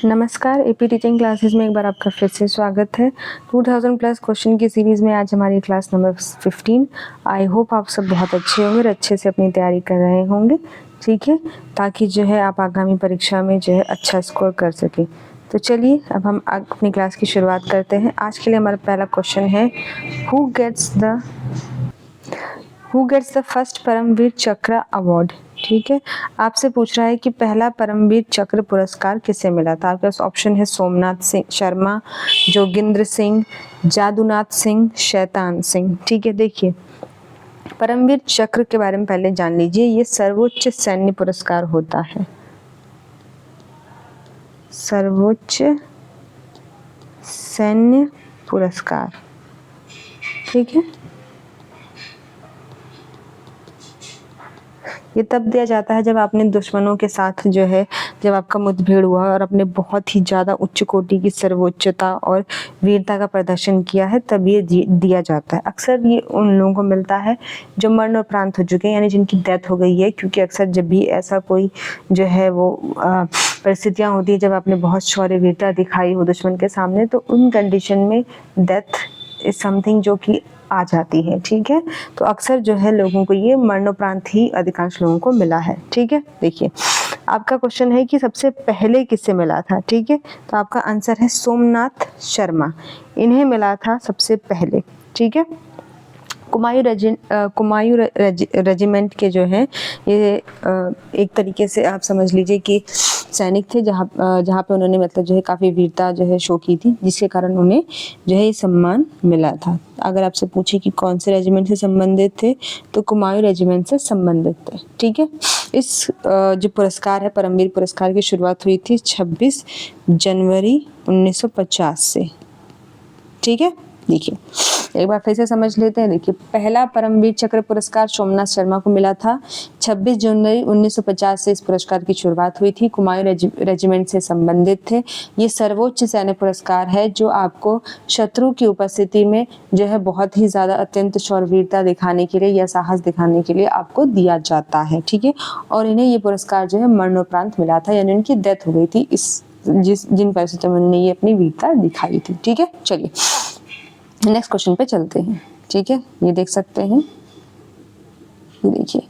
नमस्कार, AP teaching classes में एक बार आपका फिर से स्वागत है। 2000 प्लस क्वेश्चन की सीरीज़ में आज हमारी क्लास नंबर 15। आई होप आप सब बहुत अच्छे होंगे और अच्छे से अपनी तैयारी कर रहे होंगे, ठीक है, ताकि जो है आप आगामी परीक्षा में जो है अच्छा स्कोर कर सकें। तो चलिए अब हम अपनी क्लास की शुरुआत करते हैं। आज के लिए हमारा पहला क्वेश्चन है, who gets the first Param Vir Chakra award. ठीक है, आपसे पूछ रहा है कि पहला परमवीर चक्र पुरस्कार किसे मिला था। आपके पास ऑप्शन है सोमनाथ सिंह शर्मा, जोगिंद्र सिंह, जादूनाथ सिंह, शैतान सिंह। ठीक है, देखिए परमवीर चक्र के बारे में पहले जान लीजिए। ये सर्वोच्च सैन्य पुरस्कार होता है, सर्वोच्च सैन्य पुरस्कार। ठीक है, ये तब दिया जाता है जब आपने दुश्मनों के साथ जो है, जब आपका मुठभेड़ हुआ और अपने बहुत ही ज़्यादा उच्च कोटि की सर्वोच्चता और वीरता का प्रदर्शन किया है, तब ये दिया जाता है। अक्सर ये उन लोगों को मिलता है जो मरणोपरांत हो चुके हैं, यानी जिनकी डेथ हो गई है, क्योंकि अक्सर जब भी ऐसा कोई जो है वो परिस्थितियाँ होती है जब आपने बहुत शौर्य वीरता दिखाई हो दुश्मन के सामने, तो उन कंडीशन में डेथ इज समथिंग जो कि आ जाती है। ठीक है, तो अक्सर जो है लोगों को ये मरणोपरांत ही अधिकांश लोगों को मिला है। ठीक है, देखिए आपका क्वेश्चन है कि सबसे पहले किससे मिला था। ठीक है, तो आपका आंसर है सोमनाथ शर्मा, इन्हें मिला था सबसे पहले। ठीक है, कुमायूं रेजिमेंट के जो हैं ये एक तरीके से आप समझ लीजिए कि सैनिक थे, जहाँ पे उन्होंने मतलब जो है काफ़ी वीरता जो है शो की थी, जिसके कारण उन्हें जो है ये सम्मान मिला था। अगर आपसे पूछे कि कौन से रेजिमेंट से संबंधित थे, तो कुमायूं रेजिमेंट से संबंधित थे। ठीक है, इस जो पुरस्कार है परमवीर पुरस्कार की शुरुआत हुई थी 26 जनवरी 1950 से। ठीक है, देखिए एक बार फिर से समझ लेते हैं। देखिए पहला परमवीर चक्र पुरस्कार सोमनाथ शर्मा को मिला था 26 जनवरी 1950 से इस पुरस्कार की शुरुआत हुई थी। कुमायूं रेजिमेंट से संबंधित थे। ये सर्वोच्च सैन्य पुरस्कार है जो आपको शत्रु की उपस्थिति में जो है बहुत ही ज़्यादा अत्यंत शौर्यवीरता दिखाने के लिए या साहस दिखाने के लिए आपको दिया जाता है। ठीक है, और इन्हें ये पुरस्कार जो है मरणोपरांत मिला था, यानी उनकी डेथ हो गई थी जिन परिस्थितियों में उन्होंने ये अपनी वीरता दिखाई थी। ठीक है, चलिए नेक्स्ट क्वेश्चन पे चलते हैं। ठीक है, ये देख सकते हैं, ये देखिए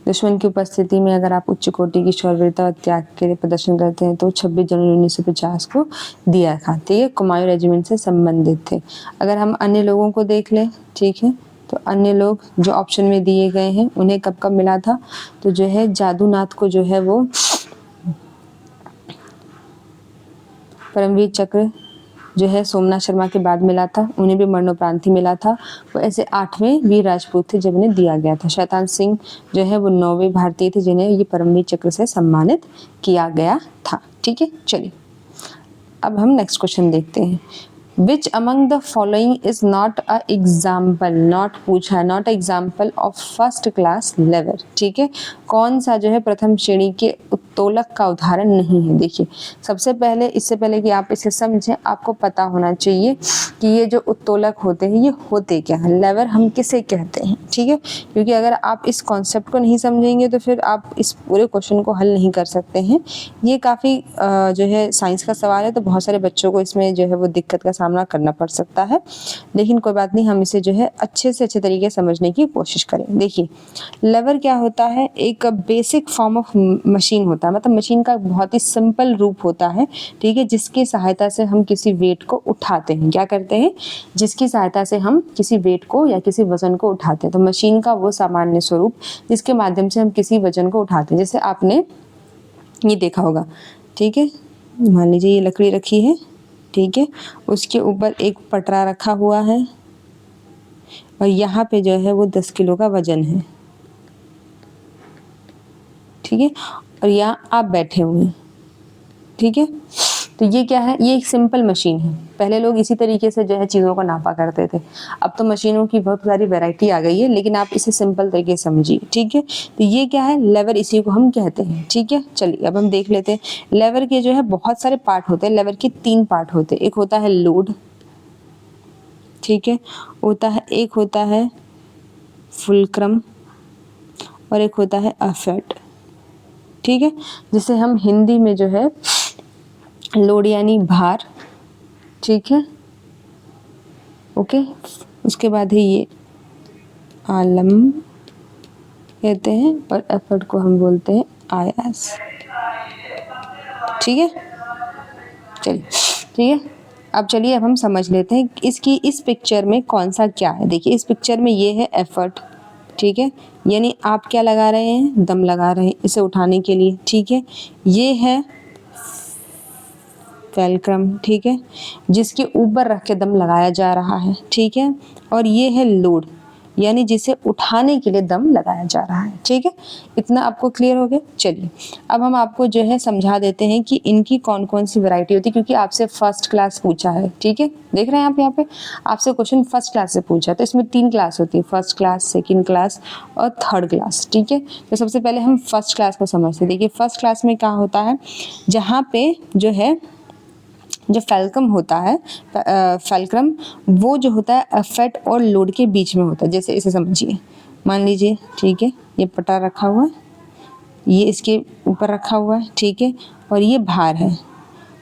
दुश्मन की उपस्थिति में अगर आप उच्च कोटि की शौर्यवीरता और त्याग के लिए प्रदर्शन करते हैं तो 26 जनवरी 1950 को दिया था। ठीक है, कुमायूं रेजिमेंट से संबंधित थे। अगर हम अन्य लोगों को देख लें, ठीक है, तो अन्य लोग जो ऑप्शन में दिए गए हैं उन्हें कब कब मिला था, तो जो है जादूनाथ को जो है वो परमवीर चक्र जो है सोमनाथ शर्मा के बाद मिला था, उन्हें भी मरणोपरांत ही मिला था। वो ऐसे 8वें वीर राजपूत थे जब उन्हें दिया गया था। शैतान सिंह जो है वो 9वें भारतीय थे जिन्हें ये परमवीर चक्र से सम्मानित किया गया था। ठीक है, चलिए अब हम नेक्स्ट क्वेश्चन देखते हैं। Which among the following is not a example, not पूछा है, not example of first class lever। ठीक है, कौन सा जो है प्रथम श्रेणी के उत्तोलक का उदाहरण नहीं है। देखिए सबसे पहले, इससे पहले कि आप इसे समझें, आपको पता होना चाहिए कि ये जो उत्तोलक होते हैं ये होते क्या हैं, लेवर हम किसे कहते हैं। ठीक है, क्योंकि अगर आप इस कॉन्सेप्ट को नहीं समझेंगे तो फिर आप इस पूरे क्वेश्चन को हल नहीं कर सकते हैं। ये काफ़ी जो है साइंस का सवाल है, तो बहुत सारे बच्चों को इसमें जो है वो दिक्कत का सामना करना पड़ सकता है, लेकिन कोई बात नहीं, हम इसे जो है अच्छे से अच्छे तरीके से समझने की कोशिश करें। देखिए लेवर क्या होता है, एक बेसिक फॉर्म ऑफ मशीन होता है, मतलब मशीन का बहुत ही सिंपल रूप होता है। ठीक है, जिसकी सहायता से हम किसी वेट को उठाते हैं। क्या करते हैं, जिसकी सहायता से हम किसी वेट को या किसी वजन को उठाते हैं। तो मशीन का वो सामान्य स्वरूप जिसके माध्यम से हम किसी वजन को उठाते हैं। जैसे आपने ये देखा होगा, ठीक है, मान लीजिए ये लकड़ी रखी है, ठीक है, उसके ऊपर एक पटरा रखा हुआ है और यहाँ पे जो है वो 10 किलो का वजन है। ठीक है, और यहाँ आप बैठे हुए हैं। ठीक है, तो ये क्या है, ये एक सिंपल मशीन है। पहले लोग इसी तरीके से जो है चीज़ों को नापा करते थे। अब तो मशीनों की बहुत सारी वैरायटी आ गई है, लेकिन आप इसे सिंपल तरीके से समझिए। ठीक है, तो ये क्या है, लेवर, इसी को हम कहते हैं। ठीक है, चलिए अब हम देख लेते हैं। लेवर के जो है बहुत सारे पार्ट होते हैं। लेवर के 3 पार्ट होते हैं। एक होता है लोड, ठीक है, एक होता है फुलक्रम और एक होता है अफेट। ठीक है, जिसे हम हिंदी में जो है लोड यानी भार, ठीक है, ओके। उसके बाद है ये आलम कहते हैं और एफर्ट को हम बोलते हैं आयास, ठीक है। चलिए ठीक है, अब चलिए अब हम समझ लेते हैं इसकी इस पिक्चर में कौन सा क्या है। देखिए इस पिक्चर में ये है एफर्ट, ठीक है, यानी आप क्या लगा रहे हैं, दम लगा रहे हैं इसे उठाने के लिए, ठीक है। ये है फैलक्रम, ठीक है, जिसके ऊपर रख के दम लगाया जा रहा है, ठीक है। और ये है लोड, यानी जिसे उठाने के लिए दम लगाया जा रहा है, ठीक है। इतना आपको क्लियर हो गया। चलिए अब हम आपको जो है समझा देते हैं कि इनकी कौन कौन सी वैरायटी होती है, क्योंकि आपसे फर्स्ट क्लास पूछा है, ठीक है। देख रहे हैं आप यहाँ पे आपसे क्वेश्चन फर्स्ट क्लास से पूछा है, तो इसमें 3 क्लास होती है, फर्स्ट क्लास, सेकेंड क्लास और थर्ड क्लास, ठीक है। तो सबसे पहले हम फर्स्ट क्लास को समझते हैं। देखिए फर्स्ट क्लास में क्या होता है, जहाँ पे जो है जो फैलक्रम होता है, फैलक्रम वो जो होता है एफर्ट और लोड के बीच में होता है। जैसे इसे समझिए, मान लीजिए, ठीक है, ये पटा रखा हुआ है, ये इसके ऊपर रखा हुआ है, ठीक है, और ये भार है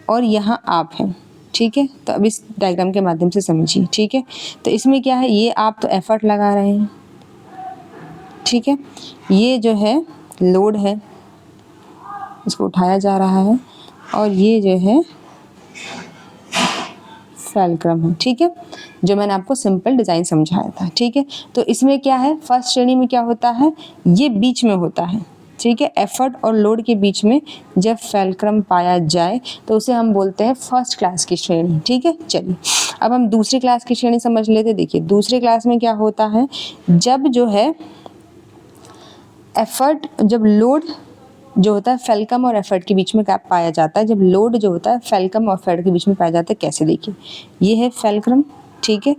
और यहाँ आप है, ठीक है। तो अब इस डायग्राम के माध्यम से समझिए, ठीक है। तो इसमें क्या है, ये आप तो एफर्ट लगा रहे हैं, ठीक है, ये जो है लोड है, इसको उठाया जा रहा है, और ये जो है फैलक्रम है, ठीक है, जो मैंने आपको सिंपल डिजाइन समझाया था, ठीक है। तो इसमें क्या है, फर्स्ट श्रेणी में क्या होता है, ये बीच में होता है, ठीक है। एफर्ट और लोड के बीच में जब फैलक्रम पाया जाए तो उसे हम बोलते हैं फर्स्ट क्लास की श्रेणी, ठीक है। चलिए अब हम दूसरी क्लास की श्रेणी समझ लेते। देखिए दूसरे क्लास में क्या होता है, जब जो है एफर्ट, जब लोड जो होता है फैलक्रम और एफर्ट के बीच में पाया जाता है, जब लोड जो होता है फैलक्रम और एफर्ट के बीच में पाया जाता है। कैसे, देखिए ये है फैलक्रम, ठीक है,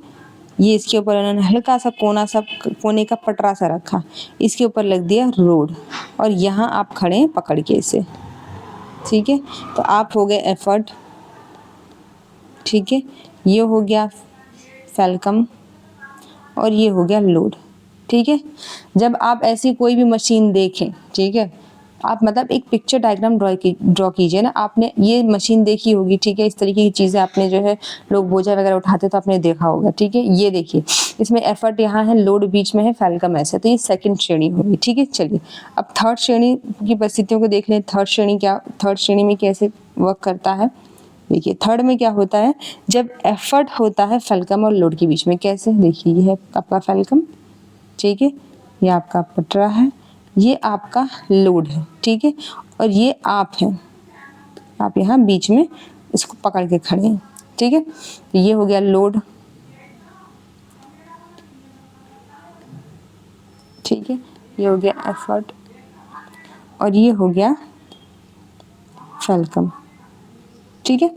ये इसके ऊपर उन्होंने हल्का सा कोने का पटरा सा रखा, इसके ऊपर लग दिया रोड, और यहाँ आप खड़े हैं पकड़ के इसे, ठीक है। तो आप हो गए एफर्ट, ठीक है, ये हो गया फैलक्रम और ये हो गया लोड, ठीक है। जब आप ऐसी कोई भी मशीन देखें, ठीक है, आप मतलब एक पिक्चर डायग्राम ड्रॉ कीजिए ना। आपने ये मशीन देखी होगी, ठीक है, इस तरीके की चीज़ें आपने जो है लोग बोझा वगैरह उठाते तो आपने देखा होगा, ठीक है। ये देखिए इसमें एफर्ट यहाँ है, लोड बीच में है, फैलक्रम ऐसे, तो ये सेकंड श्रेणी होगी, ठीक है। चलिए अब थर्ड श्रेणी की परिस्थितियों को देख लें। थर्ड श्रेणी में कैसे वर्क करता है। देखिए थर्ड में क्या होता है, जब एफर्ट होता है फैलक्रम और लोड के बीच में। कैसे, देखिए ये है आपका फैलक्रम, ठीक है, ये आपका पटरा है, ये आपका लोड है, ठीक है, और ये आप हैं, आप यहाँ बीच में इसको पकड़ के खड़े हैं, ठीक है। तो ये हो गया लोड, ठीक है, ये हो गया एफर्ट और ये हो गया फैलक्रम, ठीक है।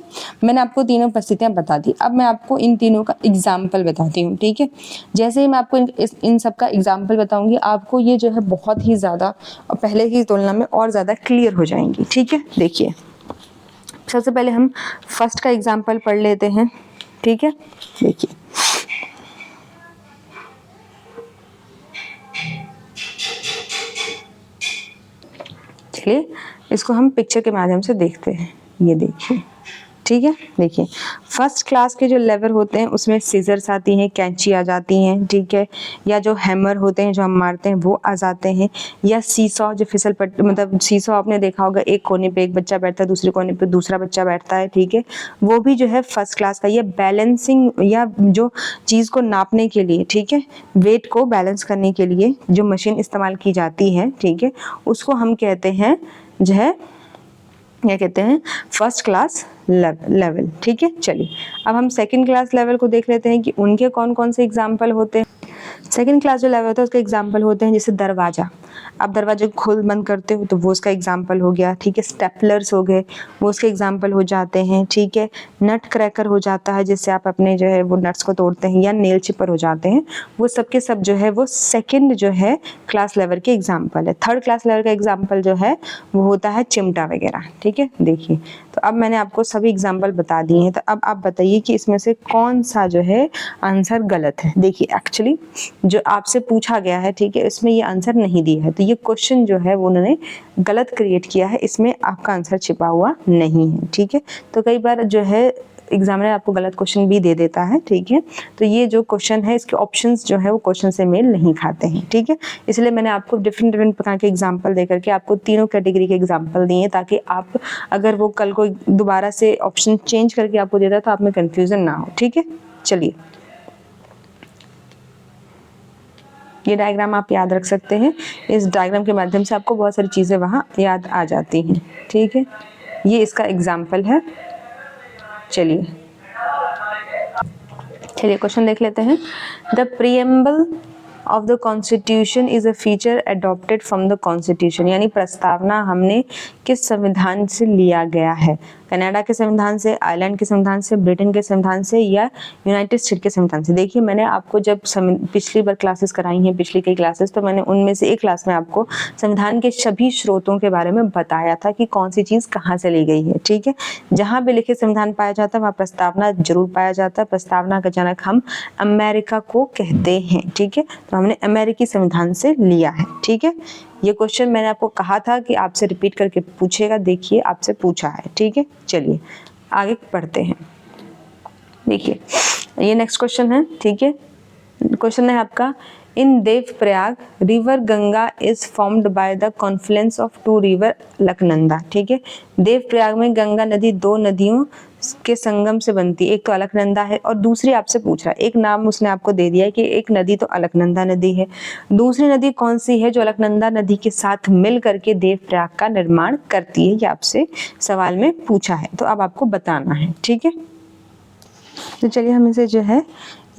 मैंने आपको तीनों परिस्थितियां बता दी। अब मैं आपको इन तीनों का एग्जाम्पल बताती हूँ, ठीक है। जैसे ही मैं आपको इन सब का एग्जाम्पल बताऊंगी, आपको ये जो है बहुत ही ज़्यादा पहले की तुलना में और ज़्यादा क्लियर हो जाएंगी, ठीक है। देखिए सबसे पहले हम फर्स्ट का एग्जाम्पल पढ़ लेते हैं, ठीक है। देखिए चलिए इसको हम पिक्चर के माध्यम से देखते हैं। ये देखिए, ठीक है, देखिए फर्स्ट क्लास के जो लेवर होते हैं उसमें सीजर्स आती हैं, कैंची आ जाती हैं, ठीक है, या जो हैमर होते हैं जो हम मारते हैं वो आ जाते हैं, या सीसॉ जो फिसल पट्टी, मतलब सीसॉ आपने देखा होगा, एक कोने पे एक बच्चा बैठता है, दूसरे कोने पे दूसरा बच्चा बैठता है, ठीक है, वो भी जो है फर्स्ट क्लास का। ये बैलेंसिंग या जो चीज़ को नापने के लिए, ठीक है, वेट को बैलेंस करने के लिए जो मशीन इस्तेमाल की जाती है, ठीक है, उसको हम कहते हैं जो है क्या कहते हैं, फर्स्ट क्लास लेवल, ठीक है। चलिए अब हम सेकंड क्लास लेवल को देख लेते हैं कि उनके कौन कौन से एग्जाम्पल होते हैं। सेकंड क्लास जो लेवल होता है उसके एग्जाम्पल होते हैं, जैसे दरवाजा, आप दरवाजे को खोल बंद करते हो तो वो उसका एग्जाम्पल हो गया, ठीक है। स्टेपलर्स हो गए, वो उसके एग्जाम्पल हो जाते हैं, ठीक है। नट क्रैकर हो जाता है, जिससे आप अपने जो है वो नट्स को तोड़ते हैं, या नेल चिपर हो जाते हैं, वो सब के सब जो है वो सेकेंड जो है क्लास लेवल के एग्जाम्पल है। थर्ड क्लास लेवल का एग्जाम्पल जो है वो होता है चिमटा वगैरह, ठीक है। देखिए तो अब मैंने आपको सभी एग्जाम्पल बता दिए हैं, तो अब आप बताइए कि इसमें से कौन सा जो है आंसर गलत है। देखिए एक्चुअली जो आपसे पूछा गया है, ठीक है, इसमें ये आंसर नहीं दिया है। है। तो ये क्वेश्चन जो है वो उन्होंने गलत क्रिएट किया है, इसमें आपका आंसर छिपा हुआ नहीं है, ठीक है। तो कई बार जो है एग्जामिनर आपको गलत क्वेश्चन भी दे देता है, ठीक है। तो ये जो क्वेश्चन है इसके ऑप्शंस जो है वो क्वेश्चन से मेल नहीं खाते हैं, ठीक है। इसलिए मैंने आपको डिफरेंट डिफरेंट प्रकार के एग्जाम्पल दे करके आपको तीनों कैटेगरी के एग्जाम्पल दिए, ताकि आप अगर वो कल को दोबारा से ऑप्शन चेंज करके आपको देता तो आप में कन्फ्यूजन ना हो, ठीक है। चलिए, ये डायग्राम आप याद रख सकते हैं। इस डायग्राम के माध्यम से आपको बहुत सारी चीज़ें वहाँ याद आ जाती हैं, ठीक है। ये इसका एग्जाम्पल है। चलिए क्वेश्चन देख लेते हैं। The preamble of the constitution is a feature adopted from the constitution, यानी प्रस्तावना हमने किस संविधान से लिया गया है? कनाडा के संविधान से, आयरलैंड के संविधान से, ब्रिटेन के संविधान से, या यूनाइटेड स्टेट के संविधान से? देखिए, मैंने आपको जब पिछली बार क्लासेस कराई हैं, पिछली कई क्लासेस, तो मैंने उनमें से एक क्लास में आपको संविधान के सभी स्रोतों के बारे में बताया था कि कौन सी चीज़ कहाँ से ली गई है, ठीक है। जहाँ भी लिखित संविधान पाया जाता है वहाँ प्रस्तावना जरूर पाया जाता है। प्रस्तावना का जनक हम अमेरिका को कहते हैं, ठीक है। तो हमने अमेरिकी संविधान से लिया है, ठीक है। ये क्वेश्चन मैंने आपको कहा था कि आपसे रिपीट करके पूछेगा, देखिए आपसे पूछा है, ठीक है। चलिए आगे बढ़ते हैं। देखिए ये नेक्स्ट क्वेश्चन है, ठीक है। क्वेश्चन है आपका, in Devprayag river Ganga is formed by the confluence of two river Alaknanda, ठीक है। देवप्रयाग में गंगा नदी दो नदियों के संगम से बनती है, एक तो अलकनंदा है और दूसरी आपसे पूछ रहा है, एक नाम उसने आपको दे दिया है कि एक नदी तो अलकनंदा नदी है, दूसरी नदी कौन सी है जो अलकनंदा नदी के साथ मिल करके देवप्रयाग का निर्माण करती है, ये आपसे सवाल में पूछा है। तो अब आपको बताना है, ठीक है। तो चलिए हम इसे जो है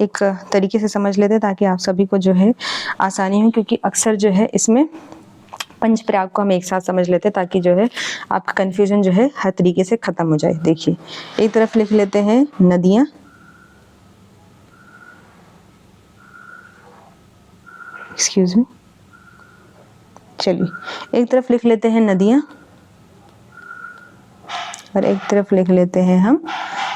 एक तरीके से समझ लेते हैं ताकि आप सभी को जो है आसानी हो, क्योंकि अक्सर जो है इसमें पंचप्रयाग को हम एक साथ समझ लेते हैं ताकि जो है आपका कन्फ्यूजन जो है हर तरीके से खत्म हो जाए। देखिए एक तरफ लिख लेते हैं नदियाँ, एक्सक्यूज मी, चलिए एक तरफ लिख लेते हैं नदियाँ और एक तरफ लिख लेते हैं हम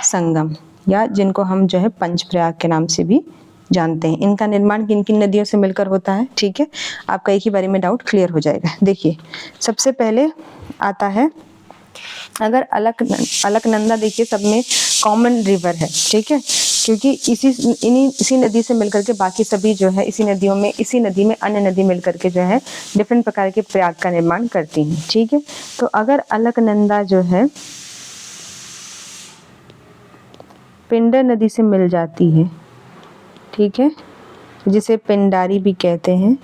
संगम, या जिनको हम जो है पंचप्रयाग के नाम से भी जानते हैं। इनका निर्माण किन किन नदियों से मिलकर होता है, ठीक है। आपका एक ही बारे में डाउट क्लियर हो जाएगा। देखिए सबसे पहले आता है, अगर अलकनंदा देखिए सब में कॉमन रिवर है, ठीक है, क्योंकि इसी नदी से मिलकर के बाकी सभी जो है इसी नदी में अन्य नदी मिलकर के जो है डिफरेंट प्रकार के प्रयाग का निर्माण करती हैं, ठीक है। तो अगर अलकनंदा जो है पिंडर नदी से मिल जाती है, ठीक है, जिसे पिंडारी भी कहते हैं,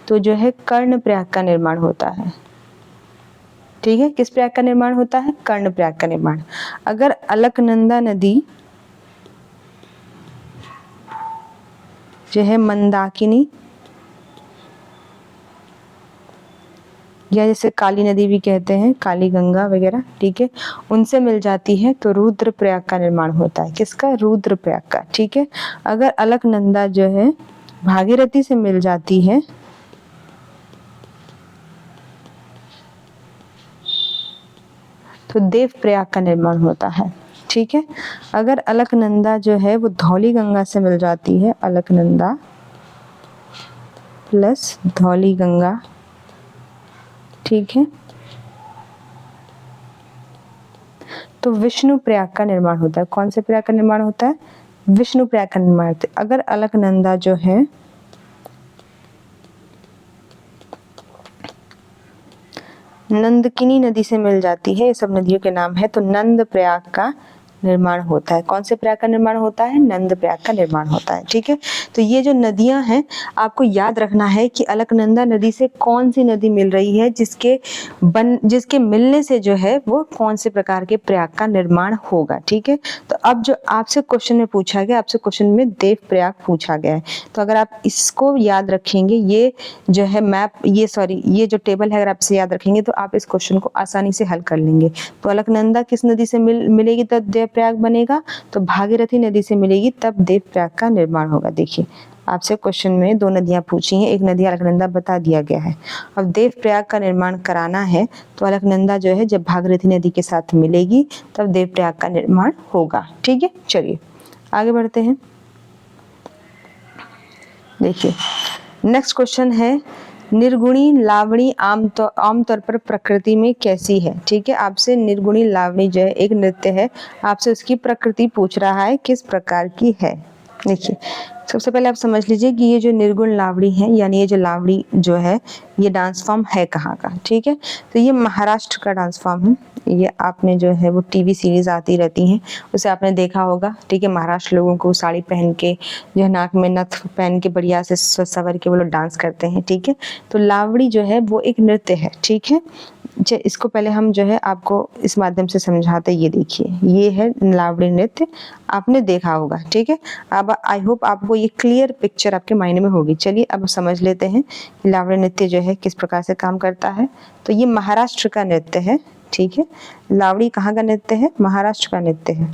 तो जो है कर्ण प्रयाग का निर्माण होता है, ठीक है। किस प्रयाग का निर्माण होता है? कर्ण प्रयाग का निर्माण। अगर अलकनंदा नदी जो है मंदाकिनी या जैसे काली नदी भी कहते हैं, काली गंगा वगैरह, ठीक है, उनसे मिल जाती है तो रुद्र प्रयाग का निर्माण होता है। किसका? रुद्र प्रयाग का, ठीक है। अगर अलकनंदा जो है भागीरथी से मिल जाती है तो देव प्रयाग का निर्माण होता है, ठीक है। अगर अलकनंदा जो है वो धौली गंगा से मिल जाती है, अलकनंदा प्लस धौली गंगा, ठीक है, तो विष्णु प्रयाग का निर्माण होता है। कौन से प्रयाग का निर्माण होता है? विष्णु प्रयाग का निर्माण होता है। अगर अलकनंदा जो है नंदकिनी नदी से मिल जाती है, ये सब नदियों के नाम है, तो नंद प्रयाग का निर्माण होता है। कौन से प्रयाग का निर्माण होता है? नंद प्रयाग का निर्माण होता है, ठीक है। तो ये जो नदियां हैं आपको याद रखना है कि अलकनंदा नदी से कौन सी नदी मिल रही है, जिसके मिलने से जो है वो कौन से प्रकार के प्रयाग का निर्माण होगा, ठीक है। तो अब जो आपसे क्वेश्चन में पूछा गया, आपसे क्वेश्चन में देव प्रयाग पूछा गया है, तो अगर आप इसको याद रखेंगे, ये जो है ये जो टेबल है अगर आप इसे याद रखेंगे तो आप इस क्वेश्चन को आसानी से हल कर लेंगे। तो अलकनंदा किस नदी से मिलेगी तब देव प्रयाग बनेगा? तो भागीरथी नदी से मिलेगी तब देव प्रयाग का निर्माण होगा। देखिए आपसे क्वेश्चन में दो नदियां पूछी हैं, एक नदी अलकनंदा बता दिया गया है। अब देव प्रयाग का निर्माण कराना है तो अलकनंदा जो है जब भागीरथी नदी के साथ मिलेगी तब देव प्रयाग का निर्माण होगा, ठीक है। चलिए आगे बढ़ते हैं। देखिए नेक्स्ट क्वेश्चन है, निर्गुणी लावणी आमतौर पर प्रकृति में कैसी है। ठीक है, आपसे निर्गुणी लावणी जो है एक नृत्य है, आपसे उसकी प्रकृति पूछ रहा है किस प्रकार की है। देखिए, सबसे पहले आप समझ लीजिए कि ये जो निर्गुण लावणी है, यानी ये जो लावणी जो है, ये डांस फॉर्म है कहाँ का। ठीक है, तो ये महाराष्ट्र का डांस फॉर्म है। ये आपने जो है वो टीवी सीरीज आती रहती हैं, उसे आपने देखा होगा। ठीक है, महाराष्ट्र लोगों को साड़ी पहन के, जो है नाक में नथ पहन के बढ़िया से सवर के वो लोग डांस करते हैं। ठीक है, तो लावणी जो है वो एक नृत्य है। ठीक है, इसको पहले हम जो है आपको इस माध्यम से समझाते हैं। ये देखिए, ये है लावणी नृत्य, आपने देखा होगा। ठीक है, अब आई होप आपको ये क्लियर पिक्चर आपके माइंड में होगी। चलिए अब समझ लेते हैं कि लावणी नृत्य जो है किस प्रकार से काम करता है। तो ये महाराष्ट्र का नृत्य है। ठीक है, लावणी कहाँ का नृत्य है? महाराष्ट्र का नृत्य है।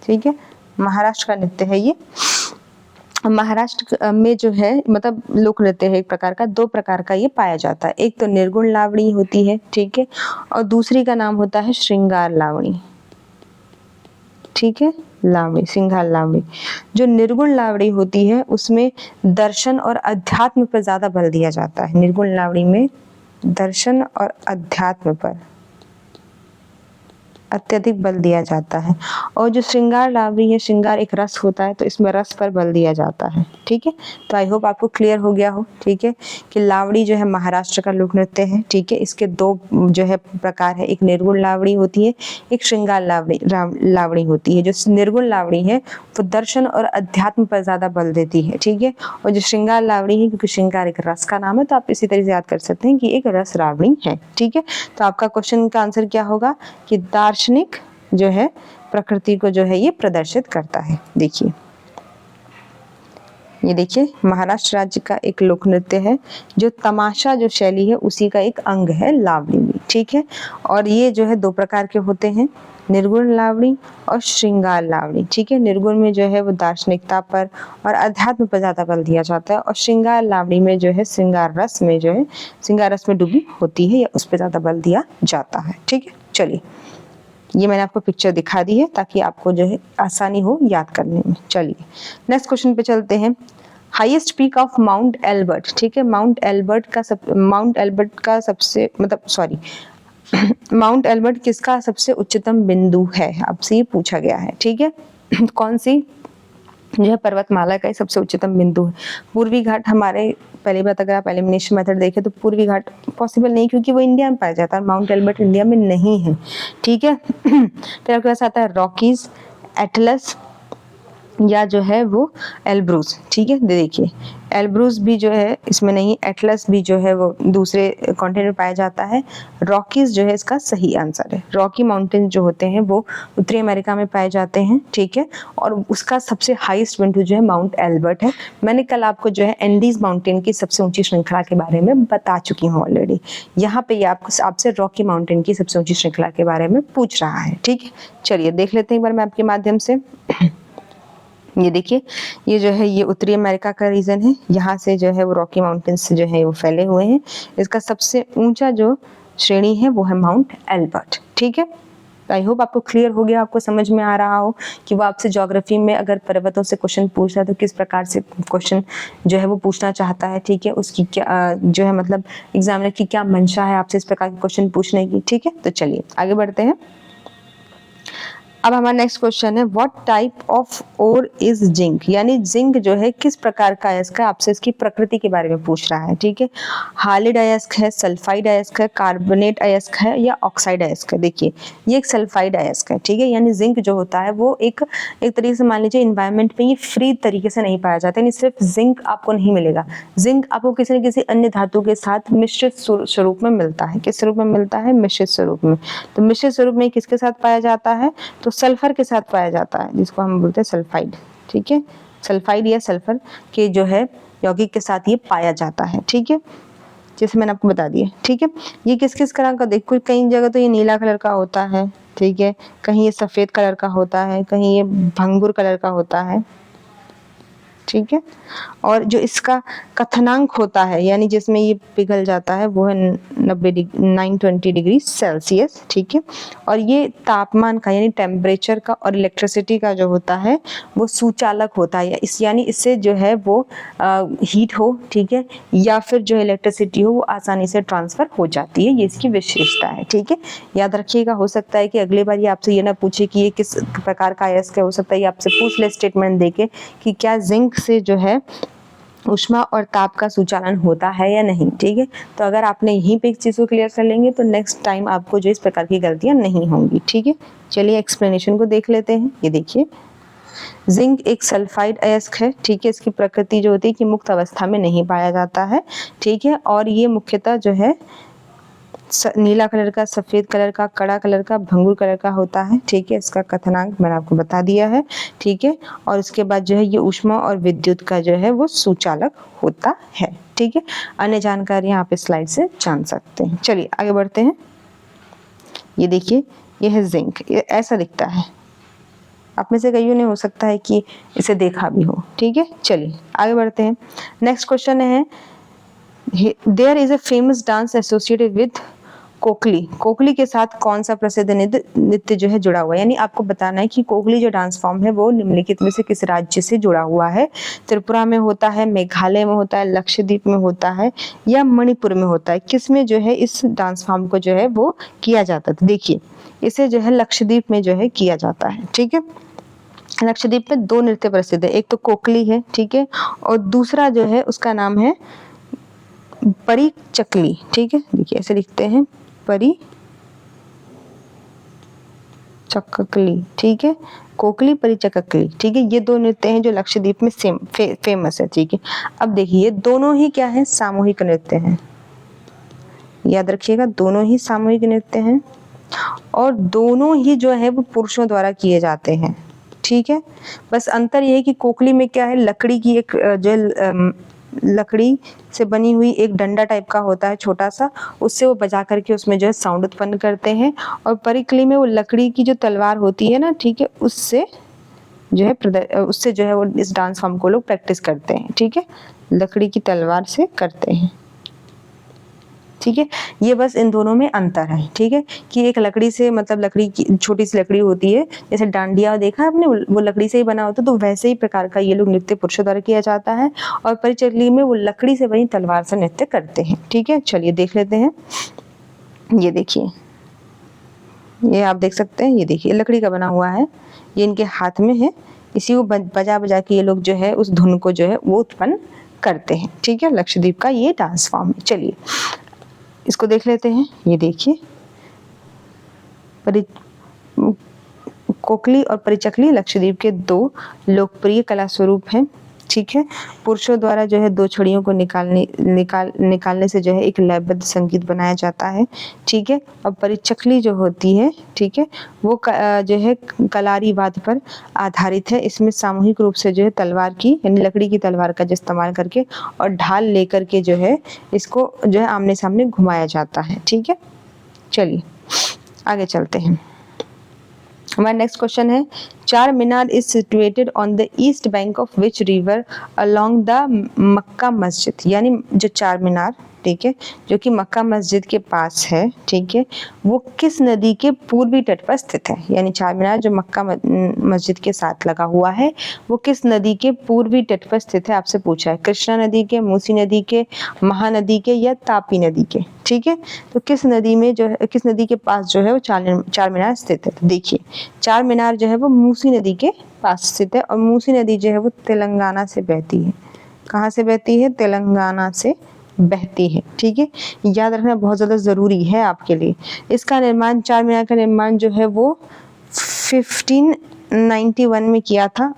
ठीक है, महाराष्ट्र का नृत्य है ये। महाराष्ट्र में जो है मतलब लोक नृत्य है एक प्रकार का, दो प्रकार का ये पाया जाता है। एक तो निर्गुण लावणी होती है। ठीक है, और दूसरी का नाम होता है श्रृंगार लावणी। ठीक है, लावणी, श्रृंगार लावणी। जो निर्गुण लावणी होती है उसमें दर्शन और अध्यात्म पर ज्यादा बल दिया जाता है। निर्गुण लावणी में दर्शन और अध्यात्म पर अत्यधिक बल दिया जाता है। और जो श्रृंगार लावणी है, श्रृंगार एक रस होता है, तो इसमें रस पर बल दिया जाता है। ठीक है, तो आई होप आपको क्लियर हो गया हो। ठीक है, कि लावणी जो है महाराष्ट्र का लोक नृत्य है। ठीक है, इसके दो जो है प्रकार है, एक निर्गुण लावणी होती है, एक श्रृंगार लावणी होती है। जो निर्गुण लावणी है वो दर्शन और अध्यात्म पर ज्यादा बल देती है। ठीक है, और जो श्रृंगार लावणी है, क्योंकि श्रृंगार एक रस का नाम है, तो आप इसी तरह से याद कर सकते हैं कि एक रस लावणी है। ठीक है, तो आपका क्वेश्चन का आंसर क्या होगा कि दार्शनिक जो है प्रकृति को जो है ये प्रदर्शित करता है। देखिए, ये देखिए, महाराष्ट्र राज्य का एक लोक नृत्य है। जो तमाशा जो शैली है उसी का एक अंग है लावणी भी। ठीक है, और ये जो है दो प्रकार के होते हैं, निर्गुण लावणी और श्रृंगार लावणी। ठीक है, निर्गुण में जो है वो दार्शनिकता पर और अध्यात्म पर ज्यादा बल दिया जाता है, और श्रृंगार लावणी में जो है श्रृंगार रस में जो है श्रृंगार रस में डूबी होती है या उस पर ज्यादा बल दिया जाता है। ठीक है, चलिए ये मैंने आपको पिक्चर दिखा दी है ताकि आपको जो है आसानी हो याद करने में। चलिए नेक्स्ट क्वेश्चन पे चलते हैं। Highest peak of Mount Elbert. ठीक है, माउंट एल्बर्ट का सबसे मतलब सॉरी माउंट एल्बर्ट किसका सबसे उच्चतम बिंदु है, आपसे ये पूछा गया है। ठीक है, कौन सी जो है पर्वतमाला का सबसे उच्चतम बिंदु है। पूर्वी घाट हमारे पहले बात अगर आप एलिमिनेशन मेथड देखें तो पूर्वी घाट पॉसिबल नहीं, क्योंकि वो इंडिया में पाया जाता है, माउंट एल्बर्ट इंडिया में नहीं है। ठीक है, फिर आपके पास आता है रॉकीज, एटलस या जो है वो एल्ब्रूज। ठीक है, देखिए एल्ब्रूज भी जो है इसमें नहीं, एटलस भी जो है वो दूसरे कॉन्टिनेंट में पाया जाता है। रॉकीज जो है इसका सही आंसर है। रॉकी माउंटेन जो होते हैं वो उत्तरी अमेरिका में पाए जाते हैं। ठीक है, और उसका सबसे हाईएस्ट बिंदु जो है माउंट एल्बर्ट है। मैंने कल आपको जो है एंडीज माउंटेन की सबसे ऊंची श्रृंखला के बारे में बता चुकी हूँ ऑलरेडी। यहाँ पे ये आपसे रॉकी माउंटेन की सबसे ऊंची श्रृंखला के बारे में पूछ रहा है। ठीक है, चलिए देख लेते हैं एक बार मैं आपके माध्यम से। ये देखिए, ये जो है ये उत्तरी अमेरिका का रीजन है, यहाँ से जो है वो रॉकी माउंटेन्स जो है वो फैले हुए हैं। इसका सबसे ऊंचा जो श्रेणी है वो है माउंट एल्बर्ट। ठीक है, आई होप आपको क्लियर हो गया, आपको समझ में आ रहा हो कि वो आपसे ज्योग्राफी में अगर पर्वतों से क्वेश्चन पूछ रहा है तो किस प्रकार से क्वेश्चन जो है वो पूछना चाहता है। ठीक है, उसकी क्या जो है मतलब एग्जामिनर की क्या मंशा है आपसे इस प्रकार के क्वेश्चन पूछने की। ठीक है, तो चलिए आगे बढ़ते हैं। अब हमारा नेक्स्ट क्वेश्चन है, what type of ore is zinc, यानी जिंक जो है किस प्रकार का अयस्क है, आपसे इसकी प्रकृति के बारे में पूछ रहा है। ठीक है, हालिड अयस्क है, सल्फाइड अयस्क है, कार्बोनेट अयस्क है या ऑक्साइड अयस्क है। देखिए ये एक सल्फाइड अयस्क है। ठीक है, यानी जिंक जो होता है वो एक तरीके से मान लीजिए इन्वायरमेंट में ये फ्री तरीके से नहीं पाया जाता, यानी सिर्फ जिंक आपको नहीं मिलेगा। जिंक आपको किसी न किसी अन्य धातु के साथ मिश्रित स्वरूप में मिलता है। किस स्वरूप में मिलता है? मिश्रित स्वरूप में। तो मिश्रित स्वरूप में किसके साथ पाया जाता है? तो सल्फर के साथ पाया जाता है, जिसको हम बोलते हैं सल्फाइड। ठीक है, सल्फाइड या सल्फर के जो है यौगिक के साथ ये पाया जाता है। ठीक है, जैसे मैंने आपको बता दिया। ठीक है, ये किस किस कलर का, देखो कई जगह तो ये नीला कलर का होता है। ठीक है, कहीं ये सफेद कलर का होता है, कहीं ये भंगुर कलर का होता है। ठीक है। और जो इसका कथनांक होता है यानी जिसमें ये पिघल जाता है वो है 920 डिग्री सेल्सियस, ठीक है। और ये तापमान का यानी टेम्परेचर का और इलेक्ट्रिसिटी का जो होता है वो सुचालक होता है, यानी इससे जो है वो हीट हो, ठीक है, या फिर जो इलेक्ट्रिसिटी हो वो आसानी से ट्रांसफर हो जाती है, ये इसकी विशेषता है, ठीक है। याद रखिएगा, हो सकता है कि अगली बार ये आपसे ये ना पूछे कि ये किस प्रकार का अयस्क है, हो सकता है ये आपसे पूछ ले स्टेटमेंट देके कि क्या जिंक से जो है ऊष्मा और ताप का सुचालन होता है या नहीं, ठीक है। तो अगर आपने यहीं पे एक चीज़ को क्लियर कर लेंगे तो नेक्स्ट टाइम आपको जो इस प्रकार की गलतियां नहीं होंगी, ठीक है। चलिए एक्सप्लेनेशन को देख लेते हैं। ये देखिए, जिंक एक सल्फाइड अयस्क है, ठीक है। इसकी प्रकृति जो होती है कि मुक्त अवस्था में नहीं पाया जाता है, ठीक है। और ये मुख्यतः जो है नीला कलर का, सफेद कलर का, कड़ा कलर का, भंगुर कलर का होता है, ठीक है। इसका कथनांक मैंने आपको बता दिया है, ठीक है। और उसके बाद जो है ये ऊष्मा और विद्युत का जो है वो सुचालक होता है, ठीक है। अन्य जानकारी आप इस स्लाइड से जान सकते हैं। चलिए आगे बढ़ते हैं। ये देखिए, ये है जिंक, ये ऐसा दिखता है। आप में से कईयों ने हो सकता है कि इसे देखा भी हो, ठीक है। चलिए आगे बढ़ते हैं। नेक्स्ट क्वेश्चन है, there is a famous dance associated with Kokli. Kokli के साथ कौन सा प्रसिद्ध नृत्य जो है जुड़ा हुआ है, यानी आपको बताना है कि कोकली जो डांस फॉर्म है वो निम्नलिखित में से किस राज्य से जुड़ा हुआ है। त्रिपुरा में होता है, मेघालय में होता है, लक्षद्वीप में होता है या मणिपुर में होता है। किस में जो है इस डांस फॉर्म को जो है वो किया जाता है। देखिए, इसे जो है लक्षद्वीप में जो है किया जाता है, ठीक है। लक्षद्वीप में दो नृत्य प्रसिद्ध है, एक तो कोकली है, ठीक है, और दूसरा जो है उसका नाम है परिचकली, ठीक है। देखिए ऐसे लिखते हैं, परिचकली, ठीक है। कोकली, परिचकली, ठीक है। ये दो नृत्य हैं जो लक्षद्वीप में फेमस है, ठीक है। अब देखिए, दोनों ही क्या है, सामूहिक नृत्य हैं। याद रखिएगा, दोनों ही सामूहिक नृत्य हैं और दोनों ही जो है वो पुरुषों द्वारा किए जाते हैं, ठीक है। बस अंतर ये है कि कोकली में क्या है, लकड़ी की एक जो लकड़ी से बनी हुई एक डंडा टाइप का होता है छोटा सा, उससे वो बजा करके उसमें जो है साउंड उत्पन्न करते हैं। और परिकली में वो लकड़ी की जो तलवार होती है ना, ठीक है, उससे जो है वो इस डांस फॉर्म को लोग प्रैक्टिस करते हैं, ठीक है। लकड़ी की तलवार से करते हैं, ठीक है। ये बस इन दोनों में अंतर है, ठीक है, कि एक लकड़ी से, मतलब लकड़ी की छोटी सी लकड़ी होती है, जैसे डांडिया देखा है आपने, वो लकड़ी से ही बना होता है, तो वैसे ही प्रकार का ये लोग नृत्य पुरुषों द्वारा किया जाता है। और परिचकली में वो लकड़ी से बनी तलवार से नृत्य करते हैं, ठीक है। चलिए देख लेते हैं। ये देखिए, ये आप देख सकते हैं, ये देखिए लकड़ी का बना हुआ है, ये इनके हाथ में है, इसी को बजा बजा के ये लोग जो है उस धुन को जो है वो उत्पन्न करते हैं, ठीक है। लक्षद्वीप का ये डांस फॉर्म है। चलिए इसको देख लेते हैं। ये देखिए, कोकली और परिचकली लक्षद्वीप के दो लोकप्रिय कला स्वरूप हैं, ठीक है। पुरुषों द्वारा जो है दो छड़ियों को निकालने से जो है एक लयबद्ध संगीत बनाया जाता है, ठीक है। और परिचकली जो होती है, ठीक है, वो जो है कलारी वाद्य पर आधारित है। इसमें सामूहिक रूप से जो है तलवार की यानी लकड़ी की तलवार का इस्तेमाल करके और ढाल लेकर के जो है इसको जो है आमने सामने घुमाया जाता है, ठीक है। चलिए आगे चलते हैं। हमारा नेक्स्ट क्वेश्चन है, Char Minar is situated on the east bank of which river along the Mecca Masjid. यानी जो चार मीनार, ठीक है, जो कि मक्का मस्जिद के पास है, ठीक है, वो किस नदी के पूर्वी तट पर स्थित है। यानी चार मीनार जो मक्का मस्जिद के साथ लगा हुआ है वो किस नदी के पूर्वी तट पर स्थित है, आपसे पूछा है। कृष्णा नदी के, मूसी नदी के, महानदी के या तापी नदी के, ठीक है। तो किस नदी में जो है, किस नदी के पास जो है वो चार मीनार स्थित है। तो देखिए, चार मीनार जो है वो मूसी नदी के पास स्थित है और मूसी नदी जो है वो तेलंगाना से बहती है। कहाँ से बहती है? तेलंगाना से बहती है, ठीक है। याद रखना बहुत ज़्यादा ज़रूरी है आपके लिए। इसका निर्माण, चार मीनार का निर्माण जो है वो 1591 में किया था।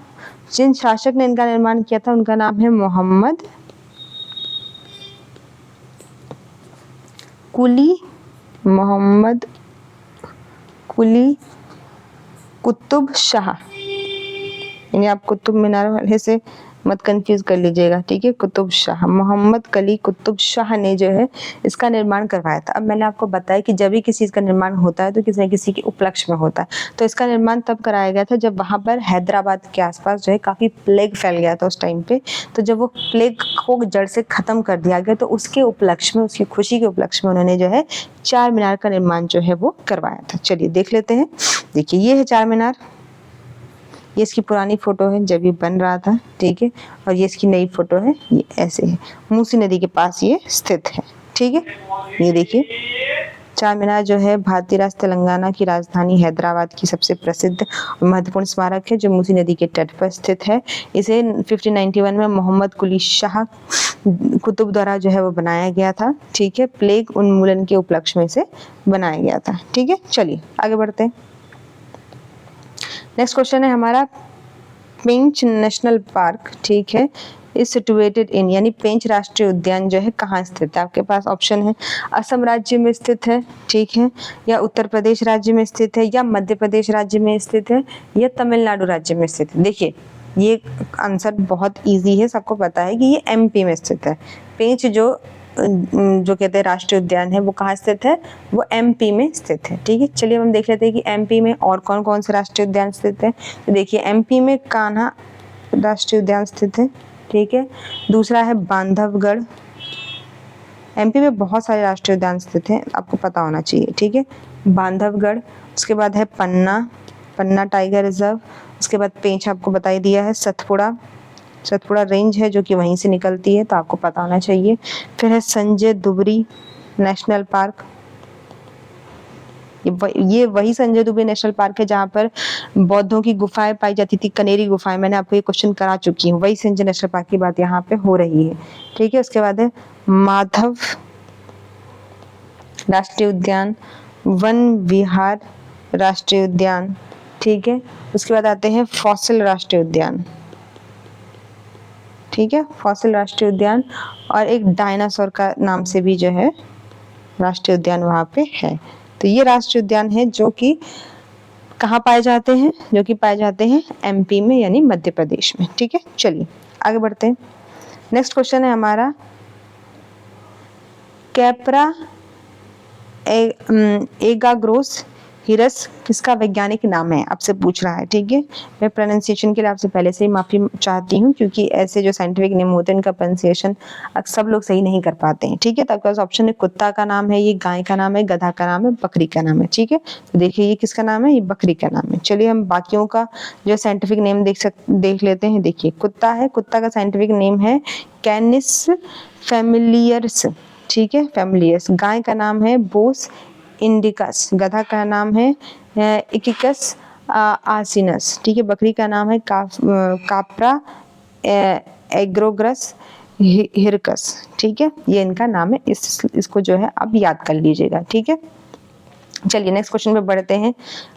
जिन शासक ने इनका निर्माण किया था उनका नाम है मोहम्मद कुली कुतुब शाह। यानी आप कुतुब मीनार वाले से मत कंफ्यूज कर लीजिएगा, ठीक है। कुतुब शाह, मोहम्मद कली कुतुब शाह ने जो है इसका निर्माण करवाया था। अब मैंने आपको बताया कि जब भी किसी चीज़ का निर्माण होता है तो किसी न किसी के उपलक्ष्य में होता है। तो इसका निर्माण तब कराया गया था जब वहाँ पर हैदराबाद के आसपास जो है काफ़ी प्लेग फैल गया था उस टाइम पे। तो जब वो प्लेग को जड़ से ख़त्म कर दिया गया तो उसके उपलक्ष्य में, उसकी खुशी के उपलक्ष्य में उन्होंने जो है चार मीनार का निर्माण जो है वो करवाया था। चलिए देख लेते हैं। देखिए ये है चार मीनार, ये इसकी पुरानी फोटो है जब ये बन रहा था, ठीक है। और ये इसकी नई फोटो है, ये ऐसे है, मूसी नदी के पास ये स्थित है, ठीक है। ये देखिए चार मीनार जो है भारतीय राज्य तेलंगाना की राजधानी हैदराबाद की सबसे प्रसिद्ध और महत्वपूर्ण स्मारक है जो मूसी नदी के तट पर स्थित है। इसे 1591 में मोहम्मद कुली शाह कुतुब द्वारा जो है वो बनाया गया था, ठीक है। प्लेग उन्मूलन के उपलक्ष्य में से बनाया गया था, ठीक है। चलिए आगे बढ़ते हैं। नेक्स्ट क्वेश्चन है हमारा, पेंच नेशनल पार्क, ठीक है, इज सिचुएटेड इन, यानी पेंच राष्ट्रीय उद्यान जो है कहाँ स्थित है। आपके पास ऑप्शन है असम राज्य में स्थित है, ठीक है, या उत्तर प्रदेश राज्य में स्थित है, या मध्य प्रदेश राज्य में स्थित है, या तमिलनाडु राज्य में स्थित है। देखिए ये आंसर बहुत इजी है, सबको पता है कि ये एमपी में स्थित है। पेंच जो कहते हैं राष्ट्रीय उद्यान है वो कहाँ स्थित है, वो एमपी में स्थित है, ठीक है। चलिए हम देख लेते हैं कि एमपी में और कौन कौन से राष्ट्रीय उद्यान स्थित है। तो देखिए एमपी में कान्हा राष्ट्रीय उद्यान स्थित है, ठीक है। दूसरा है बांधवगढ़, एमपी में बहुत सारे राष्ट्रीय उद्यान स्थित हैं, आपको पता होना चाहिए, ठीक है। बांधवगढ़, उसके बाद है पन्ना टाइगर रिजर्व, उसके बाद पेंच आपको बता ही दिया है, सतपुड़ा रेंज है जो कि वहीं से निकलती है, तो आपको पता होना चाहिए। फिर है संजय दुबरी नेशनल पार्क, ये वही संजय दुबे नेशनल पार्क है जहाँ पर बौद्धों की गुफाएं पाई जाती थी, कनेरी गुफाएं। मैंने आपको ये क्वेश्चन करा चुकी हूँ, वही संजय नेशनल पार्क की बात यहाँ पे हो रही है, ठीक है। उसके बाद है माधव राष्ट्रीय उद्यान, वन विहार राष्ट्रीय उद्यान, ठीक है। उसके बाद आते हैं फॉसिल राष्ट्रीय उद्यान, ठीक है, फॉसिल राष्ट्रीय उद्यान, और एक डायनासोर का नाम से भी जो है राष्ट्रीय उद्यान वहाँ पे है। तो ये राष्ट्रीय उद्यान है जो कि कहाँ पाए जाते हैं, जो कि पाए जाते हैं एमपी में यानी मध्य प्रदेश में, ठीक है। चलिए आगे बढ़ते हैं। नेक्स्ट क्वेश्चन है हमारा, कैप्रा एगाग्रोस हिरस किसका वैज्ञानिक नाम है, आपसे पूछ रहा है, ठीक है। मैं प्रोनाउंसिएशन के लिए आपसे पहले से ही माफी चाहती हूँ क्योंकि ऐसे जो साइंटिफिक नेम होते हैं इनका प्रोनाउंसिएशन सब लोग सही नहीं कर पाते हैं, ठीक है। तो आपके पास ऑप्शन है कुत्ता का नाम है, ये गाय का नाम है, गधा का नाम है, बकरी का नाम है, ठीक है। तो देखिए ये किसका नाम है, ये बकरी का नाम है। चलिए हम बाकियों का जो साइंटिफिक नेम देख लेते हैं। देखिए कुत्ता है, कुत्ता का साइंटिफिक नेम है कैनिस फैमिलियर्स, ठीक है, फैमिलियर्स। गाय का नाम है बोस इंडिकस, गधा का नाम है इकिकस आसिनस, ठीक है। बकरी का नाम है काप्रा एग्रोग्रस हिरकस, ठीक है। ये इनका नाम है, इसको जो है आप याद कर लीजिएगा, ठीक है। चलिए नेक्स्ट क्वेश्चन पे बढ़ते हैं।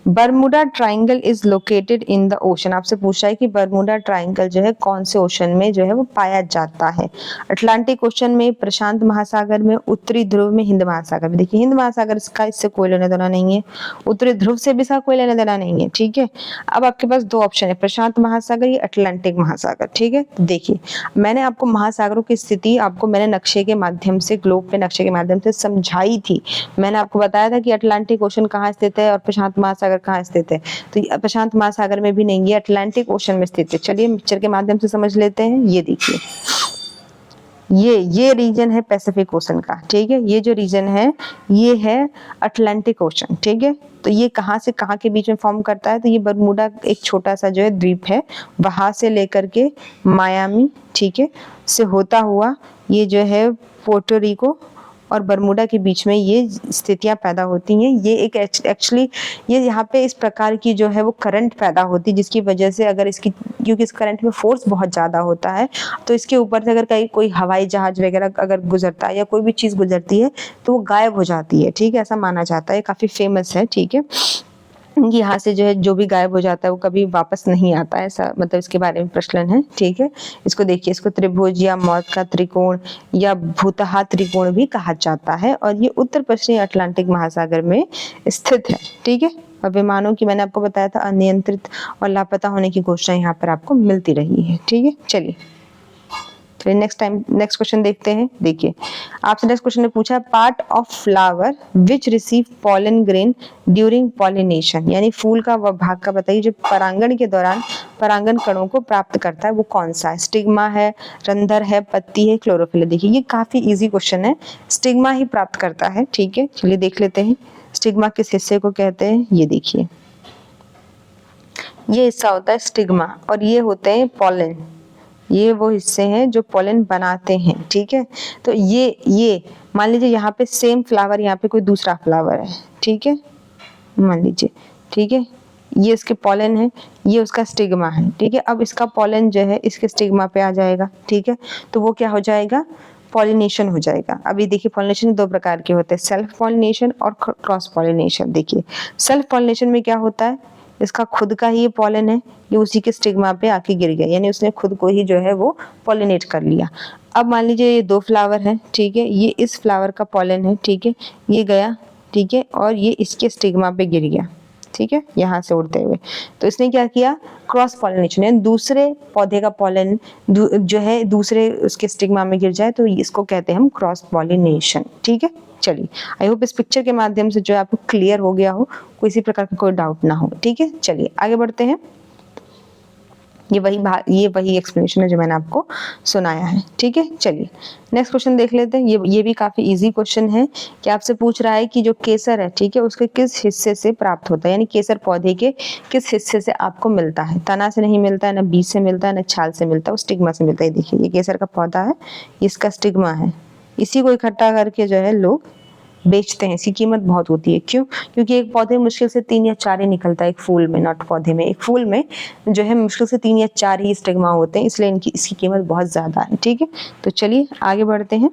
Bermuda triangle is located in the ocean, आपसे पूछा है कि बरमुडा ट्राइंगल जो है कौन से ओशन में जो है वो पाया जाता है। अटलांटिक ओशन में, प्रशांत महासागर में, उत्तरी ध्रुव में, हिंद महासागर में। देखिए हिंद महासागर इसका इससे कोई लेना देना नहीं है, उत्तरी ध्रुव से भी इसका कोई लेना देना नहीं है, ठीक है। अब आपके पास दो ऑप्शन है, प्रशांत महासागर या अटलांटिक महासागर, ठीक है। देखिए मैंने आपको महासागरों की स्थिति आपको मैंने नक्शे के माध्यम से, ग्लोब पे नक्शे के माध्यम से समझाई थी। मैंने आपको बताया था कि अटलांटिक ओशन कहाँ स्थित है और प्रशांत महासागर कहाँ स्थित है। तो प्रशांत महासागर में भी नहीं, ये अटलांटिक ओशन में स्थित है। चलिए पिक्चर के माध्यम से समझ लेते हैं। ये देखिए ये रीजन है पैसिफिक ओशन का, ठीक है। ये जो रीजन है ये है अटलांटिक ओशन, ठीक है। तो ये कहाँ से कहाँ के बीच में फॉर्म करता है, तो ये बरमूडा एक छोटा सा जो है द्वीप है, वहां से लेकर के मायामी, ठीक है, से होता हुआ ये जो है पोर्टो रिको और बरमूडा के बीच में ये स्थितियां पैदा होती हैं। ये एक एक्चुअली ये यहाँ पे इस प्रकार की जो है वो करंट पैदा होती है जिसकी वजह से अगर इसकी, क्योंकि इस करंट में फोर्स बहुत ज़्यादा होता है, तो इसके ऊपर से अगर कहीं कोई हवाई जहाज वगैरह अगर गुजरता है या कोई भी चीज़ गुजरती है तो वो गायब हो जाती है, ठीक है, ऐसा माना जाता है, काफ़ी फेमस है, ठीक है। यहाँ से जो है जो भी गायब हो जाता है वो कभी वापस नहीं आता है, ऐसा मतलब इसके बारे में प्रचलन है, ठीक है। इसको देखिए, इसको त्रिभुज या मौत का त्रिकोण या भूतहा त्रिकोण भी कहा जाता है और ये उत्तर पश्चिमी अटलांटिक महासागर में स्थित है, ठीक है। और विमानों की मैंने आपको बताया था अनियंत्रित और लापता होने की घोषणा यहाँ पर आपको मिलती रही है। ठीक है, चलिए नेक्स्ट क्वेश्चन देखते हैं। देखिए आपसे नेक्स्ट क्वेश्चन ने पूछा part of flower which receive pollen grain during pollination, यानी फूल का वह भाग का बताइए जो परागण के दौरान परागण कणों को प्राप्त करता है, वो कौन सा है? स्टिग्मा है, रंध्र है, पत्ती है, क्लोरोफिल है। देखिए ये काफी इजी क्वेश्चन है, स्टिग्मा ही प्राप्त करता है। ठीक है, चलिए देख लेते हैं स्टिग्मा किस हिस्से को कहते हैं। ये देखिए ये हिस्सा होता है स्टिग्मा और ये होते हैं पॉलन, ये वो हिस्से हैं जो पॉलन बनाते हैं। ठीक है, तो ये मान लीजिए यहाँ पे सेम फ्लावर, यहाँ पे कोई दूसरा फ्लावर है। ठीक है, मान लीजिए, ठीक है, ये इसके पॉलन है, ये उसका स्टिग्मा है। ठीक है, अब इसका पॉलन जो है इसके स्टिग्मा पे आ जाएगा। ठीक है, तो वो क्या हो जाएगा? पॉलिनेशन हो जाएगा। अभी देखिए पॉलिनेशन दो प्रकार के होते हैं, सेल्फ पॉलिनेशन और क्रॉस पॉलिनेशन। देखिए सेल्फ पॉलिनेशन में क्या होता है, इसका खुद का ही ये पॉलन है, ये उसी के स्टिग्मा पे आके गिर गया, यानी उसने खुद को ही जो है वो पॉलिनेट कर लिया। अब मान लीजिए ये दो फ्लावर हैं, ठीक है, ये इस फ्लावर का पॉलन है, ठीक है, ये गया, ठीक है, और ये इसके स्टिग्मा पे गिर गया, ठीक है, यहाँ से उड़ते हुए। तो इसने क्या किया? क्रॉस पॉलिनेशन, यानी दूसरे पौधे का पॉलन जो है दूसरे उसके स्टिग्मा में गिर जाए, तो इसको कहते हैं हम क्रॉस पॉलिनेशन। ठीक है, चलिए आई होप इस पिक्चर के माध्यम से जो है आपको क्लियर हो गया हो, किसी प्रकार का कोई डाउट ना हो। ठीक है, चलिए आगे बढ़ते हैं। ये वही एक्सप्लेनेशन है जो मैंने आपको सुनाया है। ठीक है, चलिए नेक्स्ट क्वेश्चन देख लेते हैं। ये भी काफी इजी क्वेश्चन है कि आपसे पूछ रहा है कि जो केसर है, ठीक है, उसके किस हिस्से से प्राप्त होता है, यानी केसर पौधे के किस हिस्से से आपको मिलता है। तना से नहीं मिलता है, ना बीज से मिलता है, ना छाल से मिलता है, वो स्टिग्मा से मिलता है। देखिए ये केसर का पौधा है, इसका स्टिग्मा है, इसी को इकट्ठा करके जो है लोग बेचते हैं। इसकी कीमत बहुत होती है, क्यों? क्योंकि एक पौधे में मुश्किल से 3 या 4 ही निकलता है, एक फूल में, नॉट पौधे में, एक फूल में जो है मुश्किल से 3 या 4 ही स्टिग्मा होते हैं, इसलिए इसकी कीमत बहुत ज्यादा है। ठीक है, तो चलिए आगे बढ़ते हैं,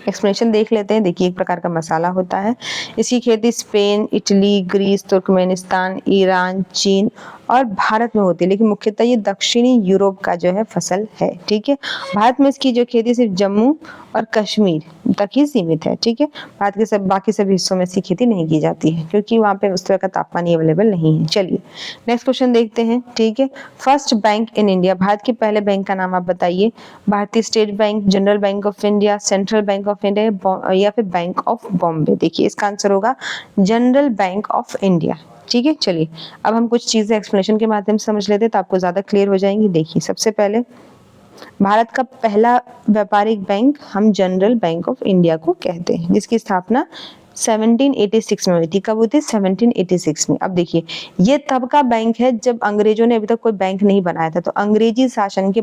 एक्सप्लेनेशन देख लेते हैं। देखिए एक प्रकार का मसाला होता है, इसकी खेती Spain, Italy, Greece, Turkmenistan, Iran, चीन और भारत में होती है, लेकिन मुख्यतः ये दक्षिणी यूरोप का जो है फसल है। ठीक है, भारत में इसकी जो खेती सिर्फ जम्मू और कश्मीर तक ही सीमित है। ठीक है, भारत के बाकी सभी हिस्सों में इसकी खेती नहीं की जाती है, क्योंकि वहाँ पे उस तरह का तापमान अवेलेबल नहीं है। चलिए नेक्स्ट क्वेश्चन देखते हैं। ठीक है, first bank in India, Bharat के पहले बैंक का नाम आप बताइए। भारतीय state bank, general bank of India, central bank of India या फिर बैंक ऑफ बॉम्बे। देखिए इसका आंसर होगा जनरल बैंक ऑफ इंडिया। ठीक है, चलिए अब हम कुछ चीजें एक्सप्लेनेशन के माध्यम से समझ लेते हैं, तो आपको ज्यादा क्लियर हो जाएंगी। देखिए सबसे पहले भारत का पहला व्यापारिक बैंक हम जनरल बैंक ऑफ इंडिया को कहते हैं, जिसकी स्थापना 1786 में हुई थी। कब हुई थी? 1786 में। अब देखिए ये तब का बैंक है जब अंग्रेजों ने अभी तक कोई बैंक नहीं बनाया था, तो अंग्रेजी शासन के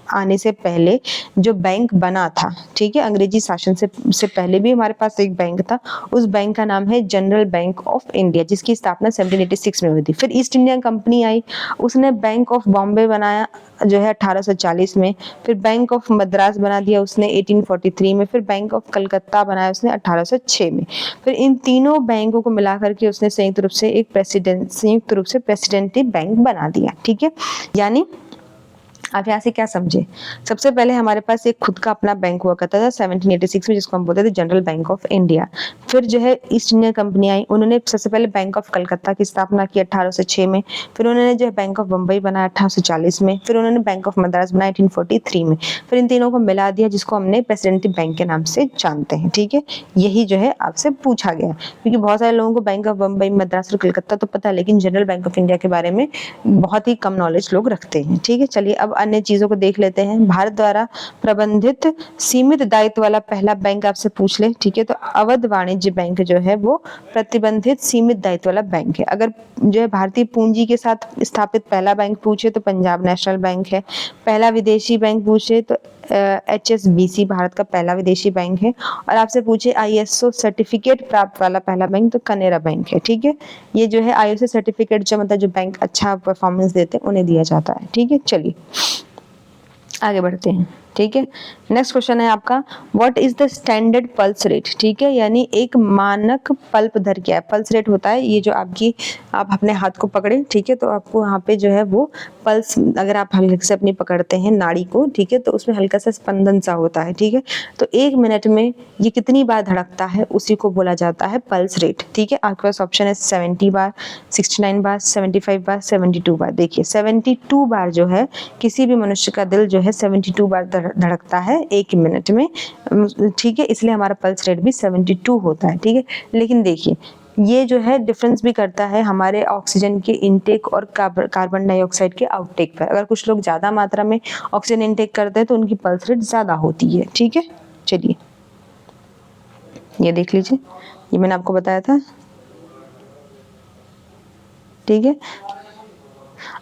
आने से पहले जो बैंक बना था, ठीक है, अंग्रेजी शासन से पहले भी हमारे पास एक बैंक था, उस बैंक का नाम है जनरल बैंक ऑफ इंडिया, जिसकी स्थापना 1786 में हुई थी। फिर ईस्ट इंडिया कंपनी आई, उसने बैंक ऑफ बॉम्बे बनाया जो है 1840 में, फिर बैंक ऑफ मद्रास बना दिया उसने 1843 में, फिर बैंक ऑफ कलकत्ता बनाया उसने 1806 में। फिर इन तीनों बैंकों को मिलाकर के उसने संयुक्त रूप से प्रेसिडेंटी बैंक बना दिया। ठीक है, यानी आप यहाँ से क्या समझे? सबसे पहले हमारे पास एक खुद का अपना बैंक हुआ करता था 1786 में, जिसको हम बोलते थे जनरल बैंक ऑफ इंडिया। फिर जो है ईस्ट इंडिया कंपनी आई, उन्होंने सबसे पहले बैंक ऑफ कलकत्ता की स्थापना की 1806 में, फिर उन्होंने जो है बैंक ऑफ बम्बई बनाया 1840 में, फिर उन्होंने बैंक ऑफ मद्रास बनाया 1843 में, फिर इन तीनों को मिला दिया, जिसको हमने प्रेसिडेंटी बैंक के नाम से जानते हैं। ठीक है, यही जो है आपसे पूछा गया, क्योंकि बहुत सारे लोगों को बैंक ऑफ बम्बई, मद्रास और कलकत्ता तो पता है, लेकिन जनरल बैंक ऑफ इंडिया के बारे में बहुत ही कम नॉलेज लोग रखते हैं। ठीक है, चलिए अब अन्य चीजों को देख लेते हैं। भारत द्वारा प्रबंधित सीमित दायित्व वाला पहला बैंक आपसे पूछ ले, ठीक है, तो अवध वाणिज्य बैंक जो है वो प्रतिबंधित सीमित दायित्व वाला बैंक है। अगर जो है भारतीय पूंजी के साथ स्थापित पहला बैंक पूछे तो पंजाब नेशनल बैंक है। पहला विदेशी बैंक पूछे तो HSBC भारत का पहला विदेशी बैंक है। और आपसे पूछे ISO सर्टिफिकेट प्राप्त वाला पहला बैंक तो कनेरा बैंक है। ठीक है, ये जो है ISO सर्टिफिकेट जो मतलब जो बैंक अच्छा परफॉर्मेंस देते हैं उन्हें दिया जाता है। ठीक है, चलिए आगे बढ़ते हैं। ठीक है। नेक्स्ट क्वेश्चन है आपका what is the standard pulse rate, ठीक है, यानी एक मानक पल्प दर क्या है। पल्स रेट होता है ये जो आपकी, आप अपने हाथ को पकड़े, ठीक है, तो आपको यहाँ पे जो है वो पल्स, अगर आप हल्के से अपनी पकड़ते हैं नाड़ी को, ठीक है, तो उसमें हल्का सा स्पंदन सा होता है, ठीक है, तो 1 मिनट में ये कितनी बार धड़कता है उसी को बोला जाता है पल्स रेट, ठीक है। आपके पास ऑप्शन है 70 बार, 69 बार, 75 बार, 72 बार। देखिए 72 बार जो है किसी भी मनुष्य का दिल जो है 72 बार धड़कता है 1 मिनट में, ठीक है, इसलिए हमारा पल्स रेट भी 72 होता है, ठीक है। लेकिन देखिए ये जो है डिफरेंस भी करता है हमारे ऑक्सीजन के इनटेक और कार्बन डाइऑक्साइड के आउटटेक पर। अगर कुछ लोग ज़्यादा मात्रा में ऑक्सीजन इनटेक करते हैं तो उनकी पल्स रेट ज़्यादा होती है, ठीक है। चलिए ये देख लीजिए, ये मैंने आपको बताया था, ठीक है।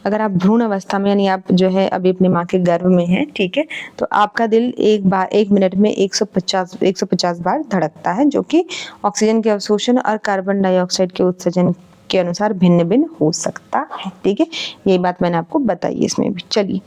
अगर आप भ्रूण अवस्था में यानी आप जो है अभी अपनी माँ के गर्भ में हैं, ठीक है, तो आपका दिल 1 मिनट में 150 बार धड़कता है, जो कि ऑक्सीजन के अवशोषण और कार्बन डाइऑक्साइड के उत्सर्जन के अनुसार भिन्न भिन्न हो सकता है, ठीक है। यही बात मैंने आपको बताई इसमें भी। चलिए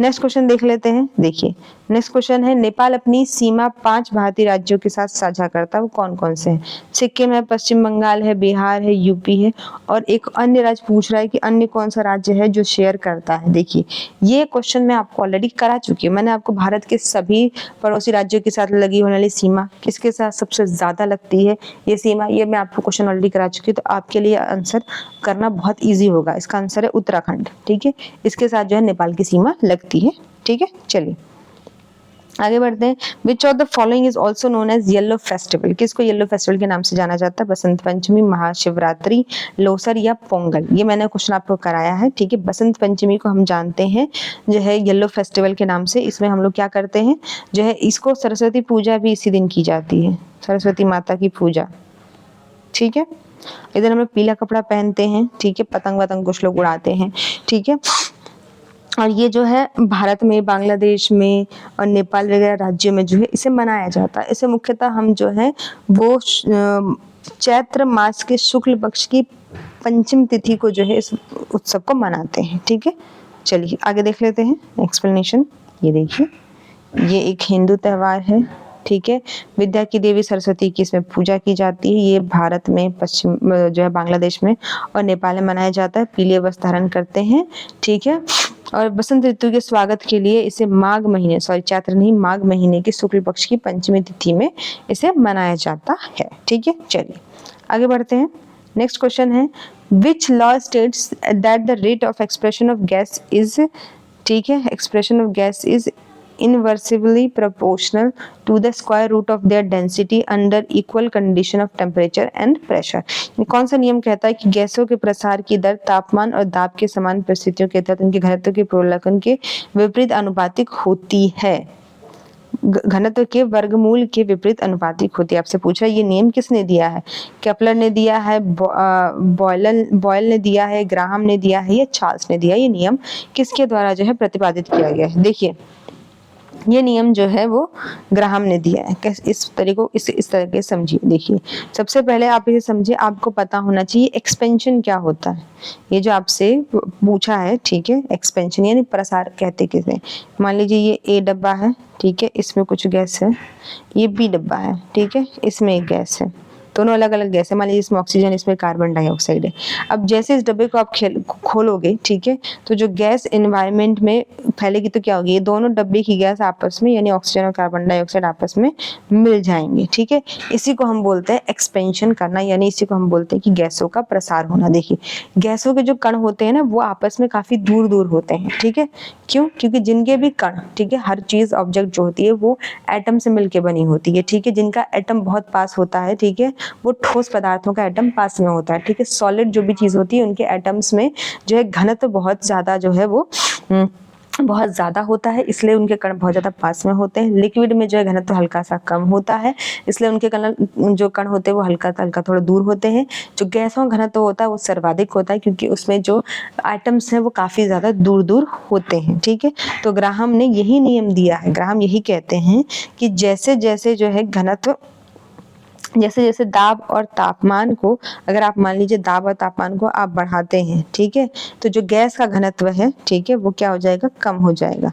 नेक्स्ट क्वेश्चन देख लेते हैं। देखिए नेक्स्ट क्वेश्चन है नेपाल अपनी सीमा 5 भारतीय राज्यों के साथ साझा करता है, वो कौन कौन से हैं। सिक्किम है, पश्चिम बंगाल है, बिहार है, यूपी है, और एक अन्य राज्य पूछ रहा है कि अन्य कौन सा राज्य है जो शेयर करता है। देखिए ये क्वेश्चन मैं आपको ऑलरेडी करा चुकी हूँ, मैंने आपको भारत के सभी पड़ोसी राज्यों के साथ लगी होने वाली सीमा किसके साथ सबसे ज्यादा लगती है ये सीमा, ये मैं आपको क्वेश्चन ऑलरेडी करा चुकी हूँ, तो आपके लिए आंसर करना बहुत ईजी होगा। इसका आंसर है उत्तराखंड, ठीक है, इसके साथ जो है नेपाल की सीमा लगती है, ठीक है। चलिए आगे बढ़ते हैं। Which of the following is also known as yellow festival, किसको येलो फेस्टिवल के नाम से जाना जाता है। बसंत पंचमी, महाशिवरात्रि, लोसर या पोंगल। ये मैंने क्वेश्चन आपको कराया है, ठीक है। बसंत पंचमी को हम जानते हैं जो है येलो फेस्टिवल के नाम से। इसमें हम लोग क्या करते हैं जो है, इसको सरस्वती पूजा भी इसी दिन की जाती है, सरस्वती माता की पूजा, ठीक है। इधर हम लोग पीला कपड़ा पहनते हैं, ठीक है, पतंग वतंग कुछ लोग उड़ाते हैं, ठीक है। और ये जो है भारत में, बांग्लादेश में और नेपाल वगैरह राज्यों में जो है इसे मनाया जाता है। इसे मुख्यतः हम जो है वो चैत्र मास के शुक्ल पक्ष की पंचम तिथि को जो है इस उत्सव को मनाते हैं, ठीक है। चलिए आगे देख लेते हैं एक्सप्लेनेशन। ये देखिए ये एक हिंदू त्योहार है, ठीक है। विद्या की देवी सरस्वती की इसमें पूजा की जाती है। ये भारत में, पश्चिम जो है बांग्लादेश में और नेपाल में मनाया जाता है। पीले वस्त्र धारण करते हैं, ठीक है। और बसंत ऋतु के स्वागत के लिए इसे माघ महीने, सॉरी चैत्र नहीं, माघ महीने की शुक्ल पक्ष की पंचमी तिथि में इसे मनाया जाता है, ठीक है। चलिए आगे बढ़ते हैं। नेक्स्ट क्वेश्चन है which law states that the rate of expression of gas is, ठीक है, expression of gas is inversely proportional to the square root of their density under equal condition of temperature and pressure। कौन सा नियम कहता है कि गैसों के प्रसार की दर तापमान और दाब के समान परिस्थितियों के तहत उनके घनत्व के प्रोलकन के विपरीत अनुपातिक होती है। घनत्व के वर्गमूल के विपरीत अनुपातिक होती है। आपसे पूछा ये नियम किसने दिया है, केपलर ने दिया है, बॉयल ने दिया है, ग्राहम ने दिया है या चार्ल्स ने दिया। ये नियम किसके द्वारा जो है प्रतिपादित किया गया है। देखिए ये नियम जो है वो ग्राहम ने दिया है। इस तरह के समझिए। देखिए सबसे पहले आप इसे समझिए, आपको पता होना चाहिए एक्सपेंशन क्या होता है। ये जो आपसे पूछा है, ठीक है, एक्सपेंशन यानी प्रसार कहते किसे। मान लीजिए ये ए डब्बा है, ठीक है, इसमें कुछ गैस है। ये बी डब्बा है, ठीक है, इसमें एक गैस है। दोनों अलग अलग गैस है। मान लीजिए इसमें ऑक्सीजन, इसमें कार्बन डाइऑक्साइड है। अब जैसे इस डब्बे को आप खोलोगे, ठीक है, तो जो गैस एनवायरनमेंट में फैलेगी तो क्या होगी, ये दोनों डब्बे की गैस आपस में यानी ऑक्सीजन और कार्बन डाइऑक्साइड आपस में मिल जाएंगे, ठीक है। इसी को हम बोलते हैं एक्सपेंशन करना, यानी इसी को हम बोलते हैं कि गैसों का प्रसार होना। देखिए गैसों के जो कण होते हैं ना वो आपस में काफी दूर दूर होते हैं, ठीक है। क्यों? क्योंकि जिनके भी कण, ठीक है, हर चीज ऑब्जेक्ट जो होती है वो एटम से मिलकर बनी होती है, ठीक है। जिनका एटम बहुत पास होता है, ठीक है, वो ठोस पदार्थों का एटम पास में होता है, ठीक है। सॉलिड जो भी चीज होती है उनके एटम्स में जो है घनत्व बहुत ज्यादा जो है वो बहुत ज्यादा होता है, इसलिए उनके कण बहुत ज्यादा पास में होते हैं। लिक्विड में जो है घनत्व हल्का सा कम होता है, इसलिए उनके कण जो कण होते हैं वो हल्का थोड़ा दूर होते हैं। जो गैसों का घनत्व होता है वो सर्वाधिक होता है क्योंकि उसमें जो आइटम्स हैं वो काफी ज्यादा दूर दूर होते हैं, ठीक है। तो ग्राहम ने यही नियम दिया है। ग्राहम यही कहते हैं कि जैसे जैसे जो है घनत्व जैसे जैसे दाब और तापमान को, अगर आप मान लीजिए दाब और तापमान को आप बढ़ाते हैं, ठीक है, तो जो गैस का घनत्व है, ठीक है, वो क्या हो जाएगा, कम हो जाएगा।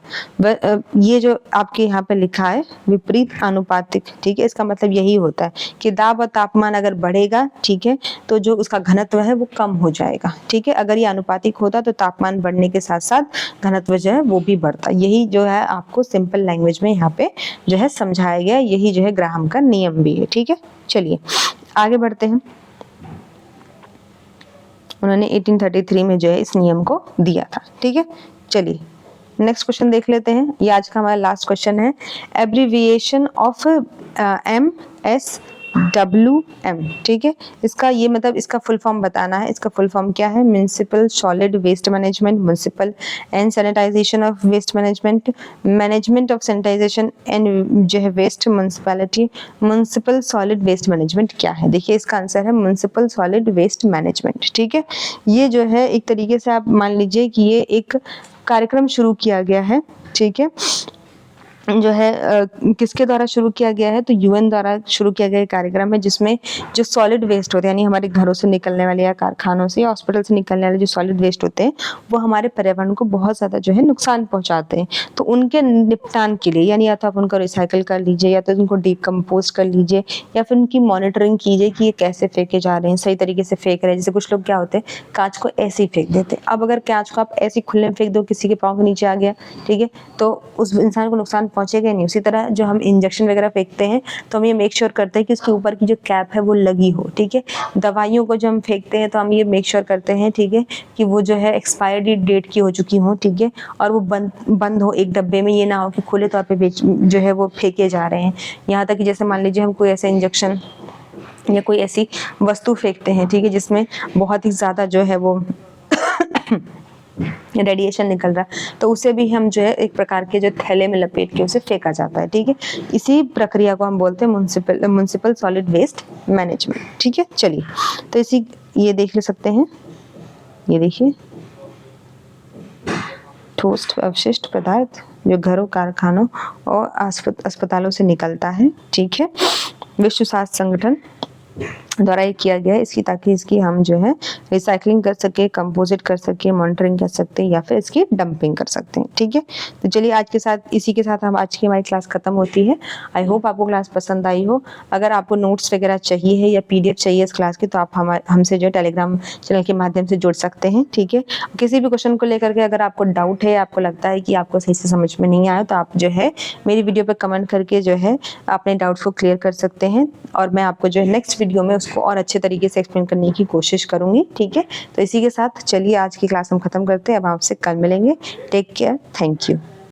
ये जो आपके यहाँ पे लिखा है विपरीत आनुपातिक, ठीक है, इसका मतलब यही होता है कि दाब और तापमान अगर बढ़ेगा, ठीक है, तो जो उसका घनत्व है वो कम हो जाएगा, ठीक है। अगर ये आनुपातिक होता तो तापमान बढ़ने के साथ साथ घनत्व जो है वो भी बढ़ता। यही जो है आपको सिंपल लैंग्वेज में यहाँ पे जो है समझाया गया, यही जो है ग्राहम का नियम भी है, ठीक है। चलिए आगे बढ़ते हैं। उन्होंने 1833 में जो है इस नियम को दिया था, ठीक है। चलिए नेक्स्ट क्वेश्चन देख लेते हैं। ये आज का हमारा लास्ट क्वेश्चन है। एब्रीविएशन ऑफ MSWM, ठीक है, इसका ये मतलब इसका फुल फॉर्म बताना है। इसका फुल फॉर्म क्या है? Municipal solid waste management, municipal and sanitization of waste management, management of sanitization and जो है waste municipality, municipal solid waste management क्या है? देखिए इसका आंसर है म्युनिसिपल सॉलिड वेस्ट मैनेजमेंट, ठीक है। ये जो है एक तरीके से आप मान लीजिए कि ये एक कार्यक्रम शुरू किया गया है, ठीक है, जो है किसके द्वारा शुरू किया गया है? तो यूएन द्वारा शुरू किया गया कार्यक्रम है, जिसमें जो सॉलिड वेस्ट होते हैं, यानी हमारे घरों से निकलने वाले या कारखानों से या हॉस्पिटल से निकलने वाले जो सॉलिड वेस्ट होते हैं, वो हमारे पर्यावरण को बहुत ज़्यादा जो है नुकसान पहुंचाते हैं। तो उनके निपटान के लिए, यानी या तो आप उनको रिसाइकिल कर लीजिए, या तो उनको डिकम्पोज कर लीजिए, या फिर उनकी मॉनिटरिंग कीजिए कि ये कैसे फेंके जा रहे हैं, सही तरीके से फेंक रहे हैं। जैसे कुछ लोग क्या होते हैं, कांच को ऐसे ही फेंक देते हैं। अब अगर कांच को आप ऐसे खुले में फेंक दो, किसी के पाँव के नीचे आ गया, ठीक है, तो उस इंसान को नुकसान पहुंचेगा नहीं। उसी तरह जो हम इंजेक्शन वगैरह फेंकते हैं, तो हम ये मेक श्योर करते हैं कि उसके ऊपर की जो कैप है वो लगी हो, ठीक है। दवाइयों को जो हम फेंकते हैं, तो हम ये मेक श्योर करते हैं, ठीक है, कि वो जो है एक्सपायरी डेट की हो चुकी हो, ठीक है, और वो बंद हो एक डब्बे में। ये ना हो कि खुले तौर पे जो है वो फेंके जा रहे हैं। यहाँ तक कि जैसे मान लीजिए हम कोई ऐसे इंजेक्शन या कोई ऐसी वस्तु फेंकते हैं, ठीक है, जिसमें बहुत ही ज़्यादा जो है वो रेडिएशन निकल रहा है, तो उसे भी हम जो है एक प्रकार के जो थैले में लपेट के उसे फेंका जाता है, ठीक है। इसी प्रक्रिया को हम बोलते हैं म्युनिसिपल सॉलिड वेस्ट मैनेजमेंट, ठीक है। चलिए तो इसी ये देख ले सकते हैं, ये देखिए, ठोस अवशिष्ट पदार्थ जो घरों, कारखानों और अस्पतालों से निकलता है, ठीक है, विश्व स्वास्थ्य संगठन द्वारा ये किया गया है इसकी, ताकि इसकी हम जो है रिसाइकलिंग कर सके, कंपोजिट कर सके, मॉनिटरिंग कर सकते हैं, या फिर इसकी डंपिंग कर सकते हैं, ठीक है। तो चलिए आज के साथ इसी के साथ हम आज की हमारी क्लास खत्म होती है। आई होप आपको क्लास पसंद आई हो। अगर आपको नोट्स वगैरह चाहिए है या PDF चाहिए इस क्लास की, तो आप हमसे जो टेलीग्राम चैनल के माध्यम से जुड़ सकते हैं, ठीक है। किसी भी क्वेश्चन को लेकर के अगर आपको डाउट है, आपको लगता है कि आपको सही से समझ में नहीं आया, तो आप जो है मेरी वीडियो पर कमेंट करके जो है अपने डाउट्स को क्लियर कर सकते हैं, और मैं आपको जो है नेक्स्ट वीडियो में उसको और अच्छे तरीके से एक्सप्लेन करने की कोशिश करूंगी, ठीक है। तो इसी के साथ चलिए आज की क्लास हम खत्म करते हैं। अब आपसे कल मिलेंगे। Take care, thank you.